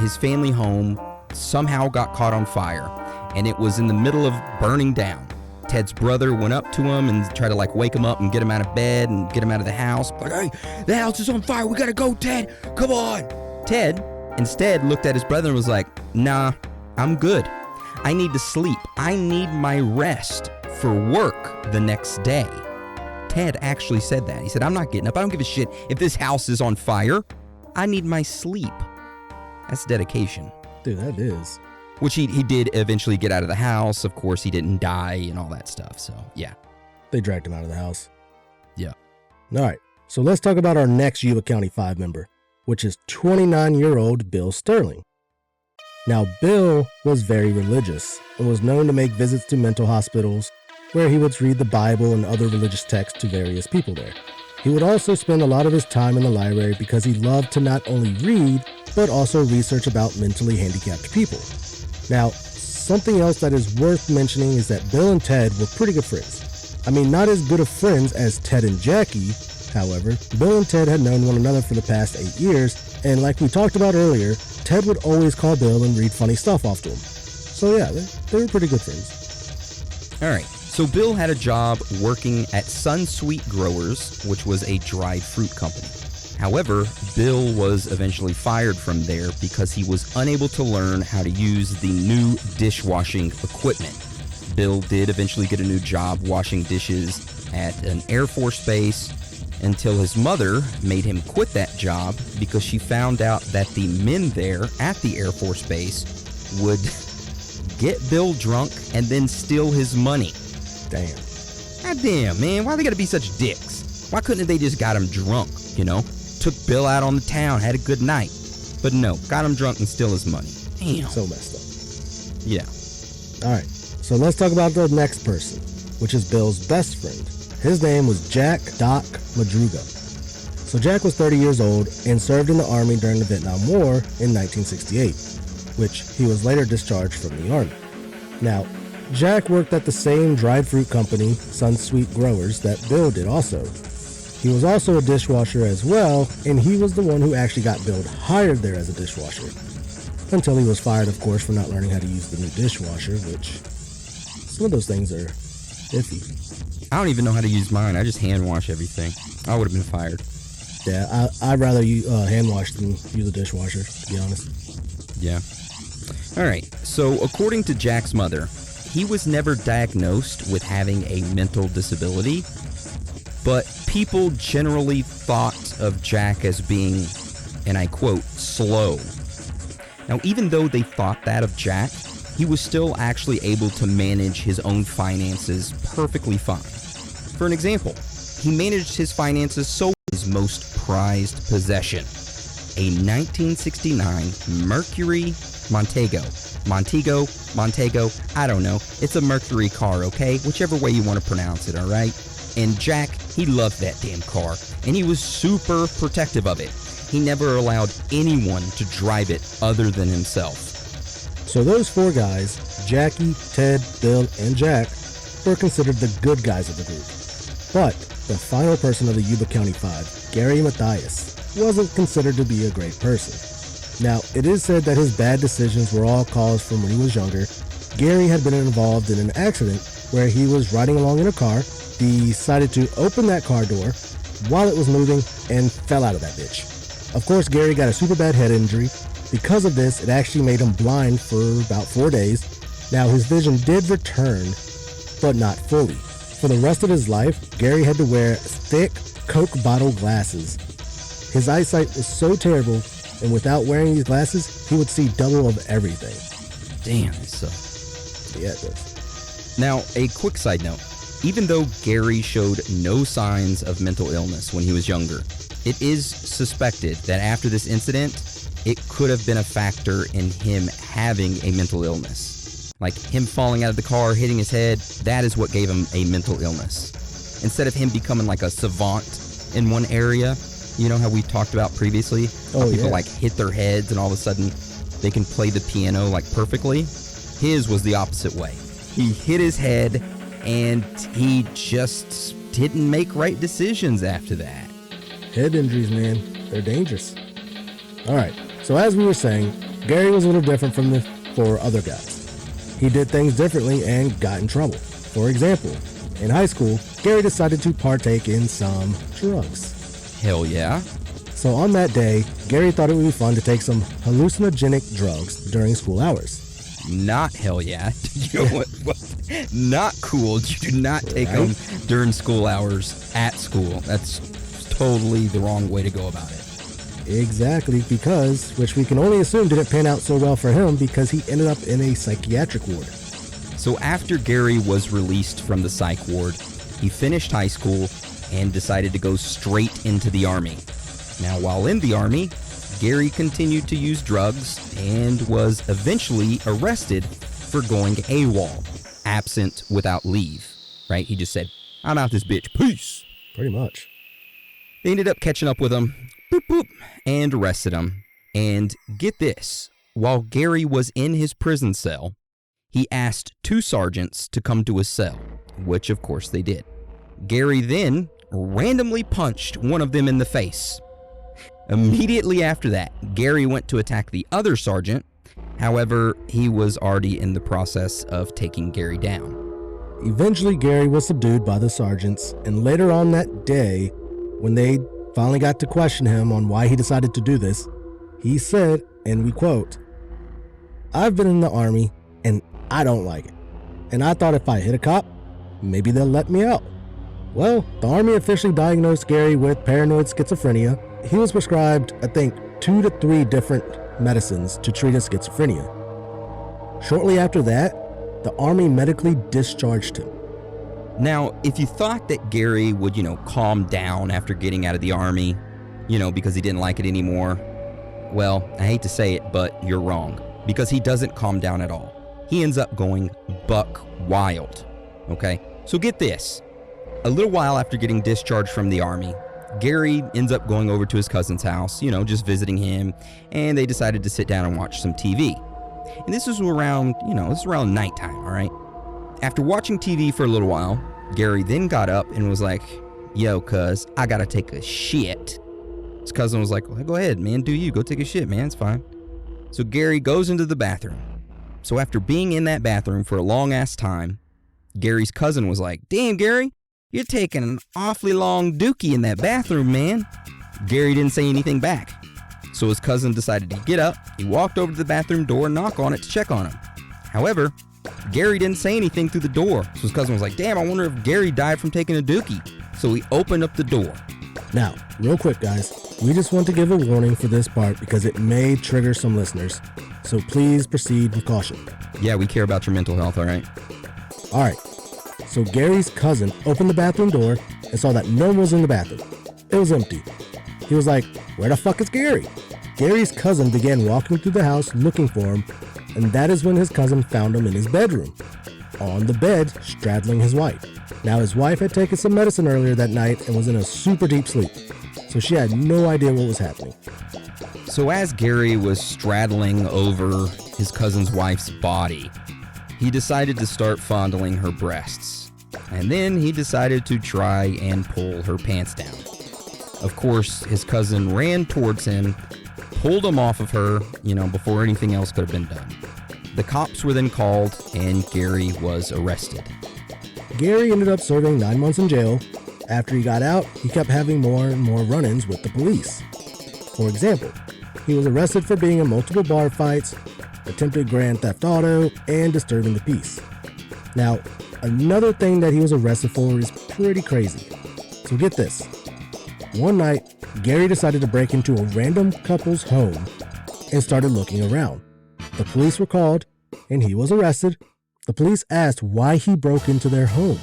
his family home somehow got caught on fire, and it was in the middle of burning down. Ted's brother went up to him and tried to wake him up and get him out of bed and get him out of the house. Like, hey, the house is on fire. We gotta go, Ted. Come on. Ted instead looked at his brother and was like, nah, I'm good. I need to sleep. I need my rest for work the next day. Ted actually said that. He said, I'm not getting up. I don't give a shit if this house is on fire. I need my sleep. That's dedication. Dude, that is. Which he did eventually get out of the house. Of course, he didn't die and all that stuff. So, yeah. They dragged him out of the house. Yeah. All right. So let's talk about our next Yuba County 5 member, which is 29-year-old Bill Sterling. Now, Bill was very religious and was known to make visits to mental hospitals where he would read the Bible and other religious texts to various people there. He would also spend a lot of his time in the library because he loved to not only read, but also research about mentally handicapped people. Now, something else that is worth mentioning is that Bill and Ted were pretty good friends. I mean, not as good of friends as Ted and Jackie. However, Bill and Ted had known one another for the past 8 years, and like we talked about earlier, Ted would always call Bill and read funny stuff off to him. So yeah, they were pretty good friends. All right. So Bill had a job working at Sun Sweet Growers, which was a dried fruit company. However, Bill was eventually fired from there because he was unable to learn how to use the new dishwashing equipment. Bill did eventually get a new job washing dishes at an Air Force base until his mother made him quit that job because she found out that the men there at the Air Force base would get Bill drunk and then steal his money. Damn. God damn, man. Why they gotta be such dicks? Why couldn't they just got him drunk, you know? Took Bill out on the town, had a good night. But no, got him drunk and steal his money. Damn. So messed up. Yeah. All right. So let's talk about the next person, which is Bill's best friend. His name was Jack Doc Madruga. So Jack was 30 years old and served in the Army during the Vietnam War in 1968, which he was later discharged from the Army. Now, Jack worked at the same dried fruit company, Sun Sweet Growers, that Bill did also. He was also a dishwasher as well, and he was the one who actually got Bill hired there as a dishwasher. Until he was fired, of course, for not learning how to use the new dishwasher, which some of those things are iffy. I don't even know how to use mine. I just hand wash everything. I would have been fired. Yeah, I'd rather you hand wash than use a dishwasher, to be honest. Yeah. All right. So according to Jack's mother, he was never diagnosed with having a mental disability, but people generally thought of Jack as being, and I quote, slow. Now, even though they thought that of Jack, he was still actually able to manage his own finances perfectly fine. For an example, he managed his finances so his most prized possession, a 1969 Mercury Montego, I don't know. It's a Mercury car, okay? Whichever way you want to pronounce it, all right? And Jack, he loved that damn car, and he was super protective of it. He never allowed anyone to drive it other than himself. So those four guys, Jackie, Ted, Bill, and Jack, were considered the good guys of the group. But the final person of the Yuba County 5, Gary Mathias, wasn't considered to be a great person. Now, it is said that his bad decisions were all caused from when he was younger. Gary had been involved in an accident where he was riding along in a car, decided to open that car door while it was moving, and fell out of that bitch. Of course, Gary got a super bad head injury. Because of this, it actually made him blind for about 4 days. Now, his vision did return, but not fully. For the rest of his life, Gary had to wear thick Coke bottle glasses. His eyesight was so terrible, and without wearing these glasses, he would see double of everything. Damn, it sucks. Yeah, it does. Now, a quick side note. Even though Gary showed no signs of mental illness when he was younger, it is suspected that after this incident, it could have been a factor in him having a mental illness. Like him falling out of the car, hitting his head, that is what gave him a mental illness. Instead of him becoming like a savant in one area, you know how we talked about previously? How people like hit their heads and all of a sudden they can play the piano like perfectly? His was the opposite way. He hit his head and he just didn't make right decisions after that. Head injuries, man, they're dangerous. All right, so as we were saying, Gary was a little different from the four other guys. He did things differently and got in trouble. For example, in high school, Gary decided to partake in some drugs. Hell yeah. So on that day, Gary thought it would be fun to take some hallucinogenic drugs during school hours. Not hell yeah. You know what? Not cool. You do not take them during school hours at school. That's totally the wrong way to go about it. Exactly, which we can only assume didn't pan out so well for him because he ended up in a psychiatric ward. So after Gary was released from the psych ward, he finished high school and decided to go straight into the Army. Now, while in the Army, Gary continued to use drugs and was eventually arrested for going AWOL, absent without leave, right? He just said, "I'm out this bitch, peace." Pretty much. They ended up catching up with him, boop, boop, and arrested him. And get this, while Gary was in his prison cell, he asked two sergeants to come to his cell, which of course they did. Gary then randomly punched one of them in the face. Immediately after that, Gary went to attack the other sergeant. However, he was already in the process of taking Gary down. Eventually, Gary was subdued by the sergeants, and later on that day, when they finally got to question him on why he decided to do this, he said, and we quote, "I've been in the Army, and I don't like it. And I thought if I hit a cop, maybe they'll let me out." Well, the Army officially diagnosed Gary with paranoid schizophrenia. He was prescribed, I think, 2 to 3 different medicines to treat his schizophrenia. Shortly after that, the Army medically discharged him. Now, if you thought that Gary would, calm down after getting out of the Army, because he didn't like it anymore, well, I hate to say it, but you're wrong, because he doesn't calm down at all. He ends up going buck wild, okay? So get this. A little while after getting discharged from the Army, Gary ends up going over to his cousin's house, just visiting him, and they decided to sit down and watch some TV. And this was around, nighttime, all right? After watching TV for a little while, Gary then got up and was like, "Yo, cuz, I gotta take a shit." His cousin was like, "Well, go ahead, man, do you. Go take a shit, man, it's fine." So Gary goes into the bathroom. So after being in that bathroom for a long-ass time, Gary's cousin was like, "Damn, Gary, you're taking an awfully long dookie in that bathroom, man." Gary didn't say anything back. So his cousin decided to get up. He walked over to the bathroom door and knock on it to check on him. However, Gary didn't say anything through the door. So his cousin was like, "Damn, I wonder if Gary died from taking a dookie." So he opened up the door. Now, real quick, guys, we just want to give a warning for this part because it may trigger some listeners. So please proceed with caution. Yeah, we care about your mental health, all right? All right. So Gary's cousin opened the bathroom door and saw that no one was in the bathroom. It was empty. He was like, "Where the fuck is Gary?" Gary's cousin began walking through the house looking for him, and that is when his cousin found him in his bedroom, on the bed, straddling his wife. Now, his wife had taken some medicine earlier that night and was in a super deep sleep, so she had no idea what was happening. So as Gary was straddling over his cousin's wife's body, he decided to start fondling her breasts. And then he decided to try and pull her pants down. Of course, his cousin ran towards him, pulled him off of her, before anything else could have been done. The cops were then called and Gary was arrested. Gary ended up serving 9 months in jail. After he got out, he kept having more and more run-ins with the police. For example, he was arrested for being in multiple bar fights, attempted grand theft auto, and disturbing the peace. Now, another thing that he was arrested for is pretty crazy. So get this. One night, Gary decided to break into a random couple's home and started looking around. The police were called, and he was arrested. The police asked why he broke into their home,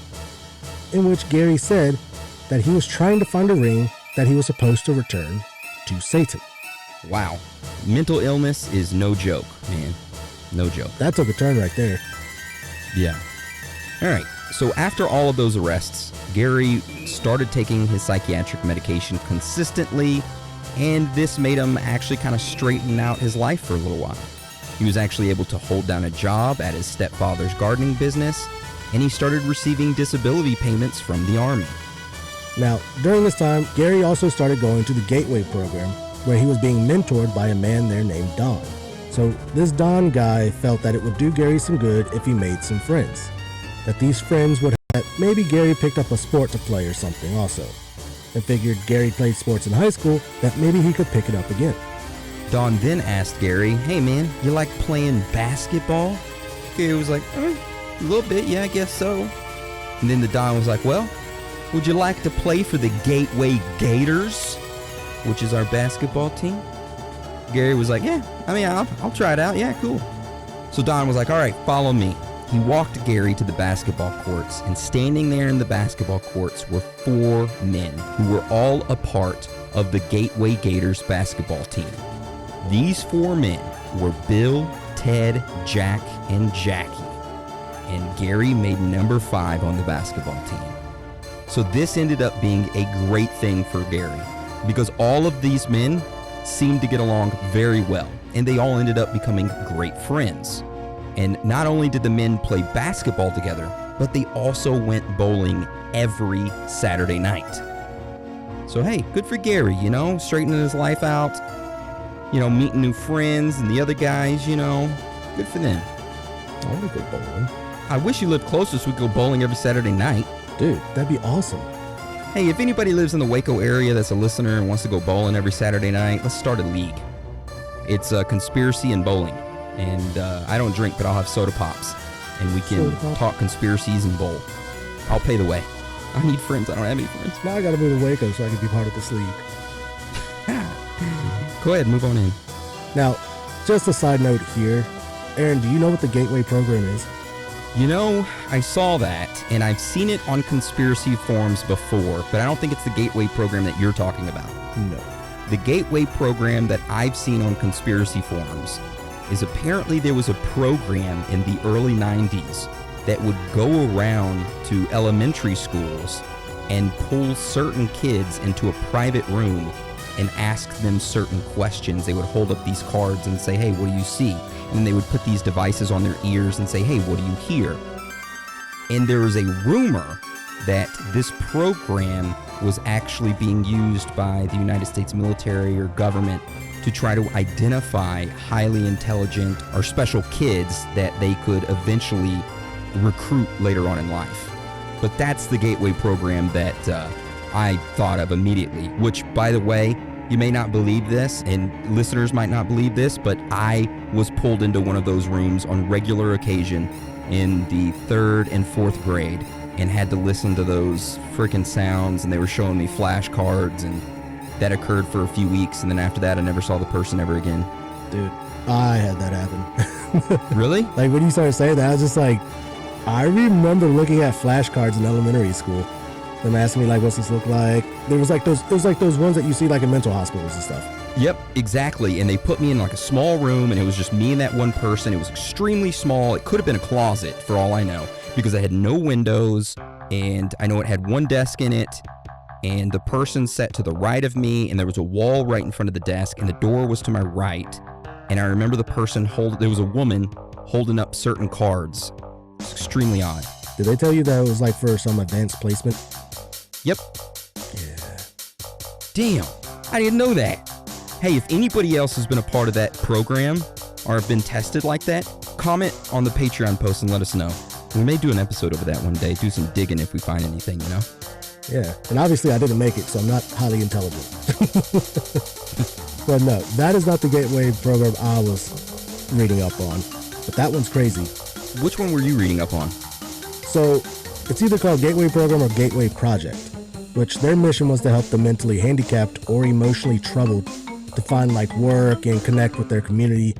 in which Gary said that he was trying to find a ring that he was supposed to return to Satan. Wow. Mental illness is no joke, man. No joke. That took a turn right there. Yeah. All right. So after all of those arrests, Gary started taking his psychiatric medication consistently, and this made him actually kind of straighten out his life for a little while. He was actually able to hold down a job at his stepfather's gardening business, and he started receiving disability payments from the Army. Now, during this time, Gary also started going to the Gateway program, where he was being mentored by a man there named Don. So this Don guy felt that it would do Gary some good if he made some friends. That these friends would have maybe Gary picked up a sport to play or something also. And figured Gary played sports in high school, that maybe he could pick it up again. Don then asked Gary, "Hey man, you like playing basketball?" Gary was like, a little bit, yeah, I guess so. And then the Don was like, "Well, would you like to play for the Gateway Gators, which is our basketball team?" Gary was like, "Yeah, I mean, I'll try it out. Yeah, cool." So Don was like, "All right, follow me." He walked Gary to the basketball courts, and standing there in the basketball courts were 4 men who were all a part of the Gateway Gators basketball team. These 4 men were Bill, Ted, Jack, and Jackie. And Gary made number 5 on the basketball team. So this ended up being a great thing for Gary because all of these men seemed to get along very well, and they all ended up becoming great friends. And not only did the men play basketball together, but they also went bowling every Saturday night. So hey, good for Gary, straightening his life out, meeting new friends and the other guys, good for them. I want to go bowling. I wish you lived closer so we could go bowling every Saturday night. Dude, that'd be awesome. Hey, if anybody lives in the Waco area that's a listener and wants to go bowling every Saturday night, let's start a league. It's conspiracy and bowling. And I don't drink, but I'll have soda pops. And we can talk conspiracies and bowl. I'll pay the way. I need friends. I don't have any friends. Now I gotta move to Waco so I can be part of this league. Go ahead, move on in. Now, just a side note here. Aaron, do you know what the Gateway program is? I saw that, and I've seen it on conspiracy forums before, but I don't think it's the Gateway program that you're talking about. No. The Gateway program that I've seen on conspiracy forums is apparently there was a program in the early 90s that would go around to elementary schools and pull certain kids into a private room and ask them certain questions. They would hold up these cards and say, "Hey, what do you see?" And then they would put these devices on their ears and say, "Hey, what do you hear?" And there was a rumor that this program was actually being used by the United States military or government to try to identify highly intelligent or special kids that they could eventually recruit later on in life. But that's the Gateway program that I thought of immediately, which, by the way, you may not believe this, and listeners might not believe this, but I was pulled into one of those rooms on regular occasion in the 3rd and 4th grade and had to listen to those freaking sounds, and they were showing me flashcards, and that occurred for a few weeks, and then after that I never saw the person ever again. Dude, I had that happen. Really? Like when you started saying that, I was just like, I remember looking at flashcards in elementary school. Them asking me like, what's this look like? It was like those ones that you see like in mental hospitals and stuff. Yep, exactly. And they put me in like a small room, and it was just me and that one person. It was extremely small. It could have been a closet for all I know, because it had no windows, and I know it had one desk in it, and the person sat to the right of me, and there was a wall right in front of the desk, and the door was to my right. And I remember the person there was a woman holding up certain cards. It's extremely odd. Did they tell you that it was like for some advanced placement? Yep. Yeah. Damn, I didn't know that. Hey, if anybody else has been a part of that program or have been tested like that, comment on the Patreon post and let us know. We may do an episode over that one day, do some digging if we find anything, Yeah, and obviously I didn't make it, so I'm not highly intelligent. But no, that is not the Gateway program I was reading up on. But that one's crazy. Which one were you reading up on? So, it's either called Gateway Program or Gateway Project, which their mission was to help the mentally handicapped or emotionally troubled to find like work and connect with their community.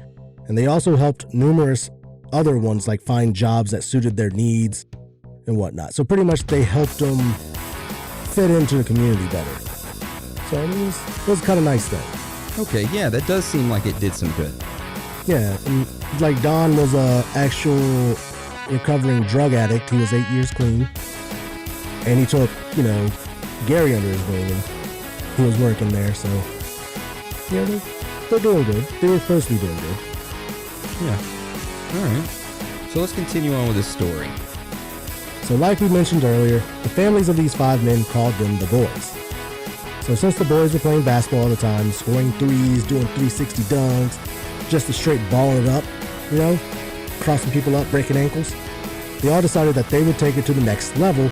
And they also helped numerous other ones like find jobs that suited their needs and whatnot. So pretty much they helped them fit into the community better. So it was kind of nice though. Okay, yeah, that does seem like it did some good. Yeah, and like Don was a actual recovering drug addict. He was 8 years clean, and he took Gary under his wing, and he was working there. So yeah, they're doing good. They were supposed to be doing good. Yeah. All right. So let's continue on with this story. So like we mentioned earlier, the families of these 5 men called them the boys. So since the boys were playing basketball all the time, scoring threes, doing 360 dunks, just a straight balling it up, crossing people up, breaking ankles. They all decided that they would take it to the next level